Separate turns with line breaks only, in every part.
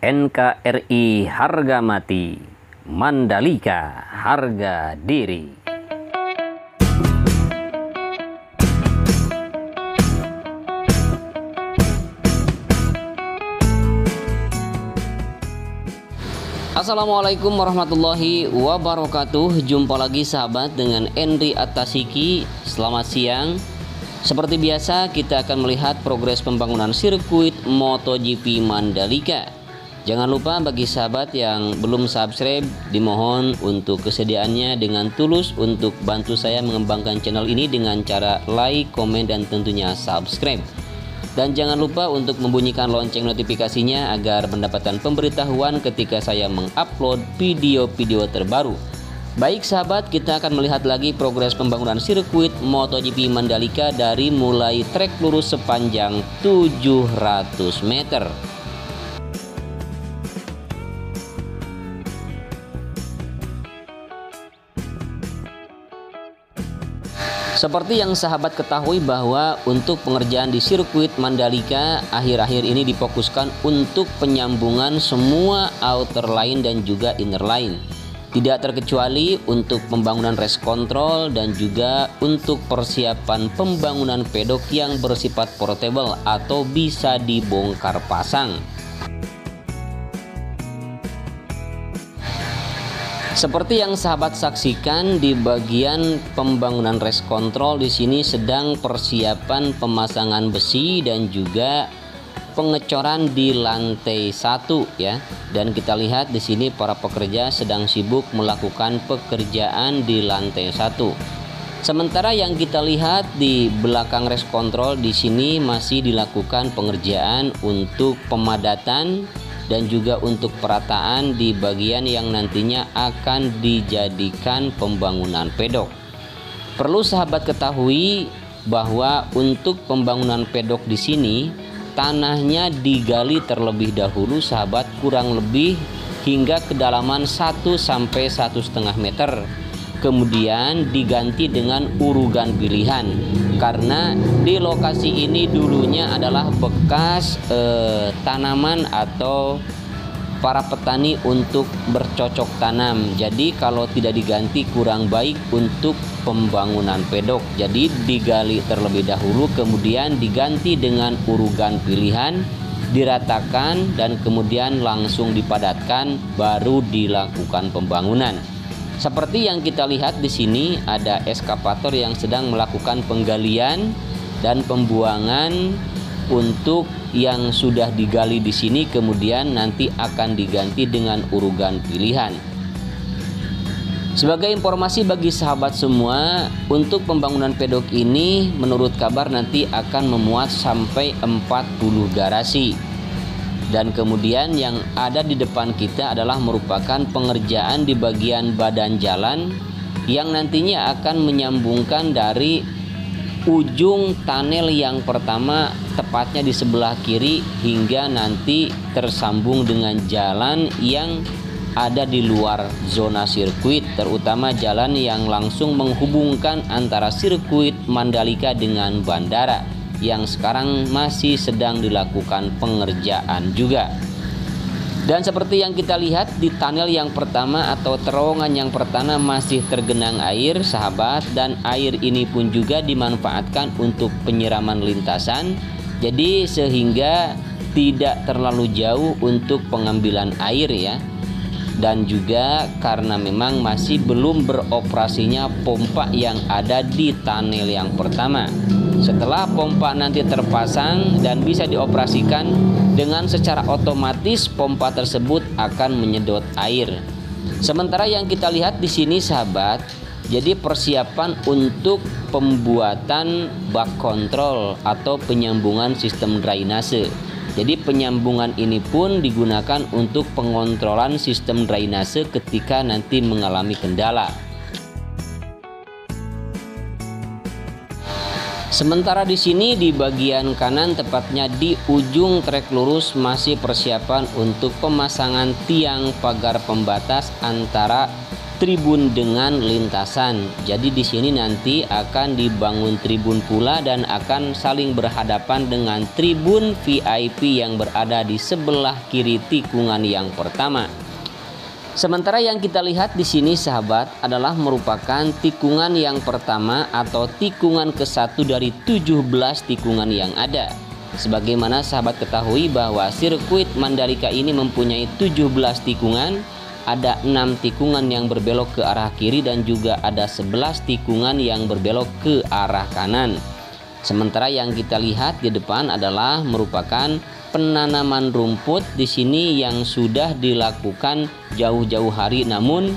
NKRI harga mati, Mandalika harga diri. Assalamualaikum warahmatullahi wabarakatuh. Jumpa lagi sahabat dengan Endri Atasiki. Selamat siang. Seperti biasa kita akan melihat progres pembangunan sirkuit MotoGP Mandalika. Jangan lupa bagi sahabat yang belum subscribe, dimohon untuk kesediaannya dengan tulus untuk bantu saya mengembangkan channel ini dengan cara like, komen, dan tentunya subscribe. Dan jangan lupa untuk membunyikan lonceng notifikasinya agar mendapatkan pemberitahuan ketika saya mengupload video-video terbaru. Baik sahabat, kita akan melihat lagi progres pembangunan sirkuit MotoGP Mandalika dari mulai trek lurus sepanjang 700 meter. Seperti yang sahabat ketahui bahwa untuk pengerjaan di sirkuit Mandalika akhir-akhir ini difokuskan untuk penyambungan semua outer line dan juga inner line. Tidak terkecuali untuk pembangunan race control dan juga untuk persiapan pembangunan pedok yang bersifat portable atau bisa dibongkar pasang. Seperti yang sahabat saksikan di bagian pembangunan race control, di sini sedang persiapan pemasangan besi dan juga pengecoran di lantai 1 ya. Dan kita lihat di sini para pekerja sedang sibuk melakukan pekerjaan di lantai 1. Sementara yang kita lihat di belakang race control, di sini masih dilakukan pengerjaan untuk pemadatan dan juga untuk perataan di bagian yang nantinya akan dijadikan pembangunan pedok. Perlu sahabat ketahui bahwa untuk pembangunan pedok di sini tanahnya digali terlebih dahulu sahabat, kurang lebih hingga kedalaman 1 sampai 1,5 meter. Kemudian diganti dengan urugan pilihan karena di lokasi ini dulunya adalah bekas tanaman atau para petani untuk bercocok tanam. Jadi kalau tidak diganti kurang baik untuk pembangunan pedok. Jadi digali terlebih dahulu kemudian diganti dengan urugan pilihan, diratakan dan kemudian langsung dipadatkan baru dilakukan pembangunan. Seperti yang kita lihat di sini ada eskavator yang sedang melakukan penggalian dan pembuangan untuk yang sudah digali di sini, kemudian nanti akan diganti dengan urugan pilihan. Sebagai informasi bagi sahabat semua, untuk pembangunan pedok ini menurut kabar nanti akan memuat sampai 40 garasi. Dan kemudian yang ada di depan kita adalah merupakan pengerjaan di bagian badan jalan yang nantinya akan menyambungkan dari ujung tunnel yang pertama tepatnya di sebelah kiri hingga nanti tersambung dengan jalan yang ada di luar zona sirkuit, terutama jalan yang langsung menghubungkan antara sirkuit Mandalika dengan bandara yang sekarang masih sedang dilakukan pengerjaan juga. Dan seperti yang kita lihat di tunnel yang pertama atau terowongan yang pertama masih tergenang air sahabat, dan air ini pun juga dimanfaatkan untuk penyiraman lintasan, jadi sehingga tidak terlalu jauh untuk pengambilan air ya. Dan juga karena memang masih belum beroperasinya pompa yang ada di tunnel yang pertama. Setelah pompa nanti terpasang dan bisa dioperasikan, dengan secara otomatis pompa tersebut akan menyedot air. Sementara yang kita lihat di sini sahabat, jadi persiapan untuk pembuatan bak kontrol atau penyambungan sistem drainase. Jadi penyambungan ini pun digunakan untuk pengontrolan sistem drainase ketika nanti mengalami kendala. Sementara di sini di bagian kanan tepatnya di ujung trek lurus masih persiapan untuk pemasangan tiang pagar pembatas antara tribun dengan lintasan. Jadi di sini nanti akan dibangun tribun pula dan akan saling berhadapan dengan tribun VIP yang berada di sebelah kiri tikungan yang pertama. Sementara yang kita lihat di sini sahabat adalah merupakan tikungan yang pertama atau tikungan ke-1 dari 17 tikungan yang ada. Sebagaimana sahabat ketahui bahwa sirkuit Mandalika ini mempunyai 17 tikungan. Ada 6 tikungan yang berbelok ke arah kiri dan juga ada 11 tikungan yang berbelok ke arah kanan. Sementara yang kita lihat di depan adalah merupakan penanaman rumput di sini yang sudah dilakukan jauh-jauh hari namun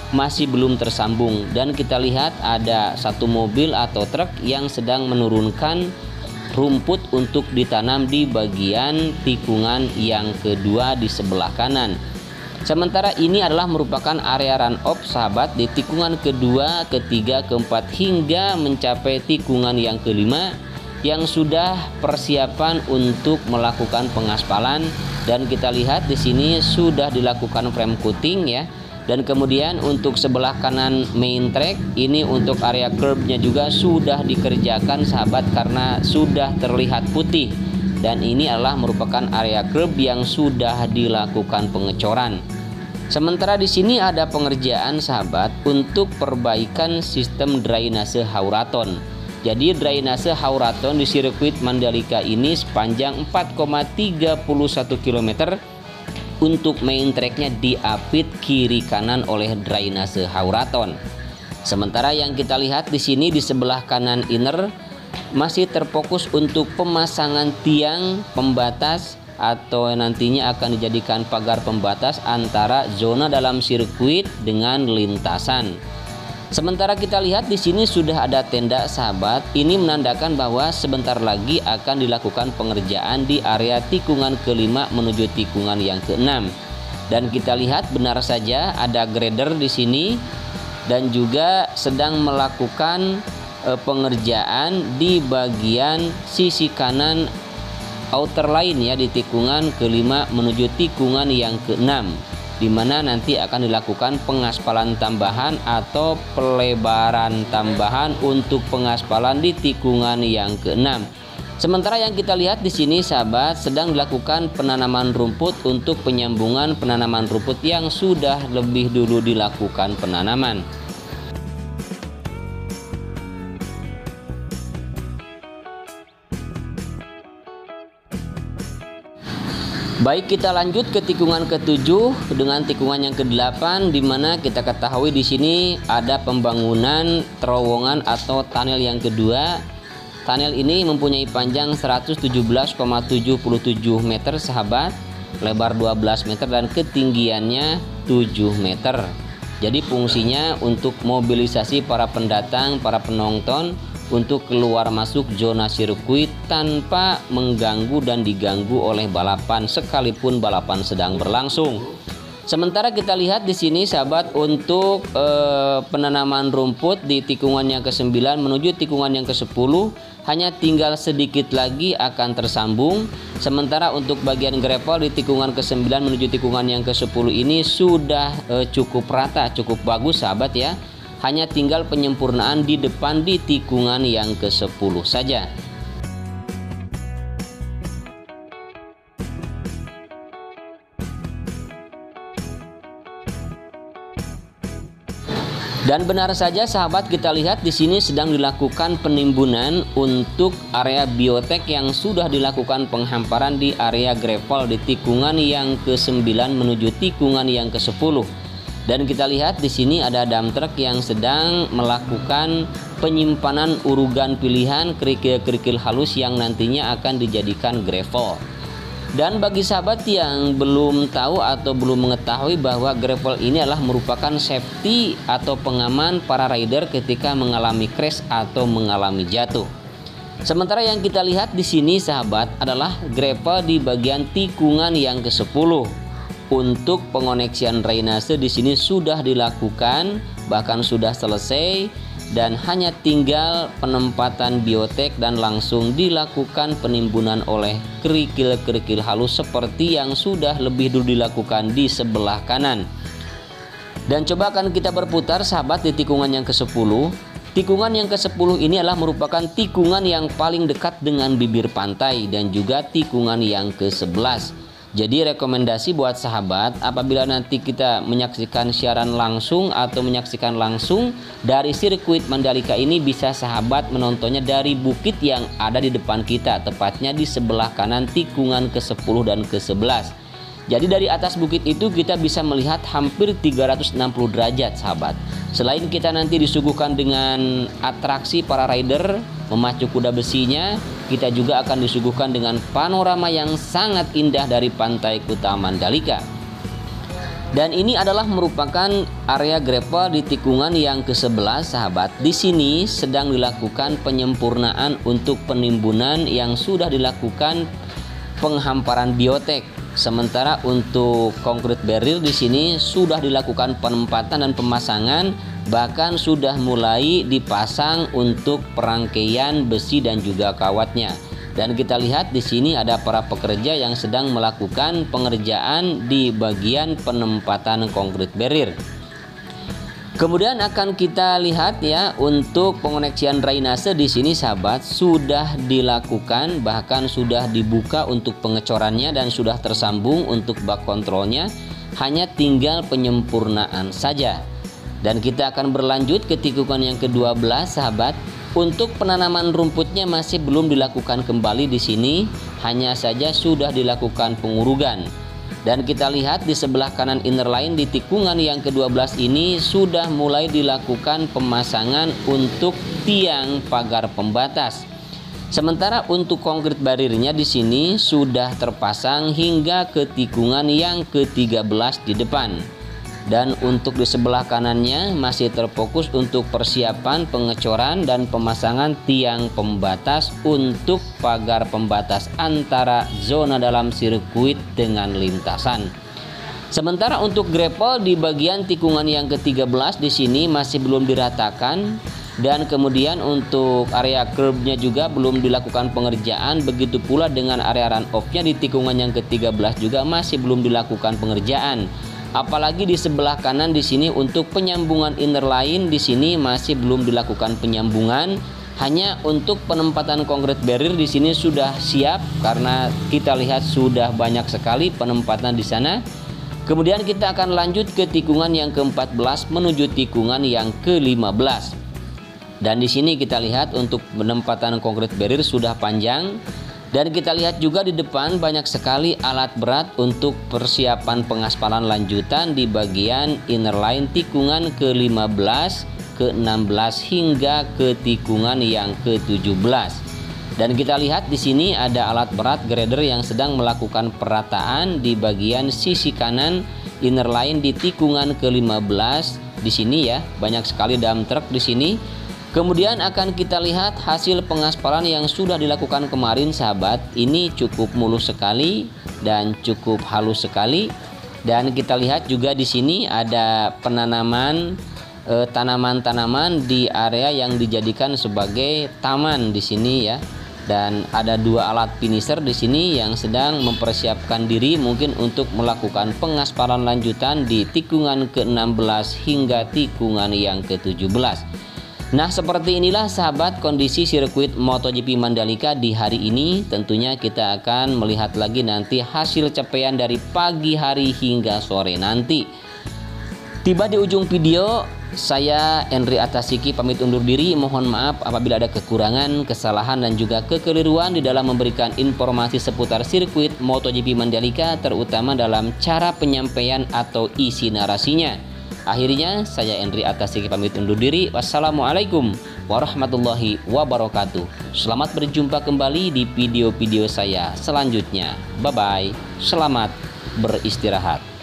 masih belum tersambung, dan kita lihat ada satu mobil atau truk yang sedang menurunkan rumput untuk ditanam di bagian tikungan yang kedua di sebelah kanan. Sementara ini adalah merupakan area run off sahabat di tikungan kedua, ketiga, keempat hingga mencapai tikungan yang kelima yang sudah persiapan untuk melakukan pengaspalan, dan kita lihat di sini sudah dilakukan frame coating ya. Dan kemudian untuk sebelah kanan main track ini untuk area curbnya juga sudah dikerjakan sahabat karena sudah terlihat putih, dan ini adalah merupakan area curb yang sudah dilakukan pengecoran. Sementara di sini ada pengerjaan sahabat untuk perbaikan sistem drainase hauraton. Jadi drainase hauraton di sirkuit Mandalika ini sepanjang 4,31 km untuk main tracknya diapit kiri kanan oleh drainase hauraton. Sementara yang kita lihat di sini di sebelah kanan inner masih terfokus untuk pemasangan tiang pembatas atau nantinya akan dijadikan pagar pembatas antara zona dalam sirkuit dengan lintasan. Sementara kita lihat di sini sudah ada tenda sahabat. Ini menandakan bahwa sebentar lagi akan dilakukan pengerjaan di area tikungan kelima menuju tikungan yang keenam. Dan kita lihat benar saja ada grader di sini dan juga sedang melakukan pengerjaan di bagian sisi kanan outer line ya di tikungan kelima menuju tikungan yang keenam, di mana nanti akan dilakukan pengaspalan tambahan atau pelebaran tambahan untuk pengaspalan di tikungan yang keenam. Sementara yang kita lihat di sini sahabat sedang dilakukan penanaman rumput untuk penyambungan penanaman rumput yang sudah lebih dulu dilakukan penanaman. Baik, kita lanjut ke tikungan ke-7 dengan tikungan yang ke-8, di mana kita ketahui di sini ada pembangunan terowongan atau tunnel yang kedua. Tunnel ini mempunyai panjang 117,77 meter sahabat, lebar 12 meter dan ketinggiannya 7 meter. Jadi fungsinya untuk mobilisasi para pendatang, para penonton untuk keluar masuk zona sirkuit tanpa mengganggu dan diganggu oleh balapan sekalipun balapan sedang berlangsung. Sementara kita lihat di sini sahabat untuk penanaman rumput di tikungan yang ke-9 menuju tikungan yang ke-10 hanya tinggal sedikit lagi akan tersambung. Sementara untuk bagian gravel di tikungan ke-9 menuju tikungan yang ke-10 ini sudah cukup rata, cukup bagus sahabat ya. Hanya tinggal penyempurnaan di depan di tikungan yang ke-10 saja. Dan benar saja sahabat, kita lihat di sini sedang dilakukan penimbunan untuk area biotek yang sudah dilakukan penghamparan di area gravel di tikungan yang ke-9 menuju tikungan yang ke-10. Dan kita lihat di sini ada dump truck yang sedang melakukan penyimpanan urugan pilihan kerikil-kerikil halus yang nantinya akan dijadikan gravel. Dan bagi sahabat yang belum tahu atau belum mengetahui bahwa gravel ini adalah merupakan safety atau pengaman para rider ketika mengalami crash atau mengalami jatuh. Sementara yang kita lihat di sini sahabat adalah gravel di bagian tikungan yang ke-10. Untuk pengoneksian drainase di sini sudah dilakukan, bahkan sudah selesai, dan hanya tinggal penempatan biotek dan langsung dilakukan penimbunan oleh kerikil-kerikil halus seperti yang sudah lebih dulu dilakukan di sebelah kanan. Dan coba akan kita berputar sahabat di tikungan yang ke-10. Tikungan yang ke-10 ini adalah merupakan tikungan yang paling dekat dengan bibir pantai dan juga tikungan yang ke-11. Jadi rekomendasi buat sahabat, apabila nanti kita menyaksikan siaran langsung atau menyaksikan langsung dari sirkuit Mandalika ini, bisa sahabat menontonnya dari bukit yang ada di depan kita, tepatnya di sebelah kanan tikungan ke-10 dan ke-11. Jadi dari atas bukit itu kita bisa melihat hampir 360 derajat sahabat. Selain kita nanti disuguhkan dengan atraksi para rider memacu kuda besinya, kita juga akan disuguhkan dengan panorama yang sangat indah dari Pantai Kuta Mandalika. Dan ini adalah merupakan area gravel di tikungan yang ke-11 sahabat. Di sini sedang dilakukan penyempurnaan untuk penimbunan yang sudah dilakukan penghamparan biotek. Sementara untuk konkrit barrier di sini sudah dilakukan penempatan dan pemasangan, bahkan sudah mulai dipasang untuk perangkaian besi dan juga kawatnya. Dan kita lihat di sini ada para pekerja yang sedang melakukan pengerjaan di bagian penempatan konkrit barrier. Kemudian akan kita lihat ya, untuk pengoneksian drainase di sini sahabat sudah dilakukan, bahkan sudah dibuka untuk pengecorannya dan sudah tersambung untuk bak kontrolnya, hanya tinggal penyempurnaan saja. Dan kita akan berlanjut ke tikungan yang ke-12 sahabat. Untuk penanaman rumputnya masih belum dilakukan kembali di sini, hanya saja sudah dilakukan pengurugan. Dan kita lihat di sebelah kanan inner line di tikungan yang ke-12 ini sudah mulai dilakukan pemasangan untuk tiang pagar pembatas. Sementara untuk konkrit barirnya di sini sudah terpasang hingga ke tikungan yang ke-13 di depan. Dan untuk di sebelah kanannya masih terfokus untuk persiapan pengecoran dan pemasangan tiang pembatas untuk pagar pembatas antara zona dalam sirkuit dengan lintasan. Sementara untuk gravel di bagian tikungan yang ke-13 di sini masih belum diratakan, dan kemudian untuk area curb-nya juga belum dilakukan pengerjaan. Begitu pula dengan area run off-nya di tikungan yang ke-13 juga masih belum dilakukan pengerjaan. Apalagi di sebelah kanan di sini untuk penyambungan inner line di sini masih belum dilakukan penyambungan. Hanya untuk penempatan konkrit barrier di sini sudah siap karena kita lihat sudah banyak sekali penempatan di sana. Kemudian kita akan lanjut ke tikungan yang ke-14 menuju tikungan yang ke-15. Dan di sini kita lihat untuk penempatan konkrit barrier sudah panjang. Dan kita lihat juga di depan banyak sekali alat berat untuk persiapan pengaspalan lanjutan di bagian inner line tikungan ke-15, ke-16 hingga ke tikungan yang ke-17. Dan kita lihat di sini ada alat berat grader yang sedang melakukan perataan di bagian sisi kanan inner line di tikungan ke-15 di sini ya. Banyak sekali dump truck di sini. Kemudian akan kita lihat hasil pengaspalan yang sudah dilakukan kemarin sahabat. Ini cukup mulus sekali dan cukup halus sekali. Dan kita lihat juga di sini ada penanaman tanaman-tanaman di area yang dijadikan sebagai taman di sini ya. Dan ada dua alat finisher di sini yang sedang mempersiapkan diri mungkin untuk melakukan pengaspalan lanjutan di tikungan ke-16 hingga tikungan yang ke-17. Nah, seperti inilah sahabat kondisi sirkuit MotoGP Mandalika di hari ini. Tentunya kita akan melihat lagi nanti hasil capaian dari pagi hari hingga sore nanti. Tiba di ujung video, saya Henry Atasiki pamit undur diri. Mohon maaf apabila ada kekurangan, kesalahan dan juga kekeliruan di dalam memberikan informasi seputar sirkuit MotoGP Mandalika, terutama dalam cara penyampaian atau isi narasinya. Akhirnya saya Henry Atasiki pamit undur diri. Wassalamualaikum warahmatullahi wabarakatuh. Selamat berjumpa kembali di video-video saya selanjutnya. Bye bye. Selamat beristirahat.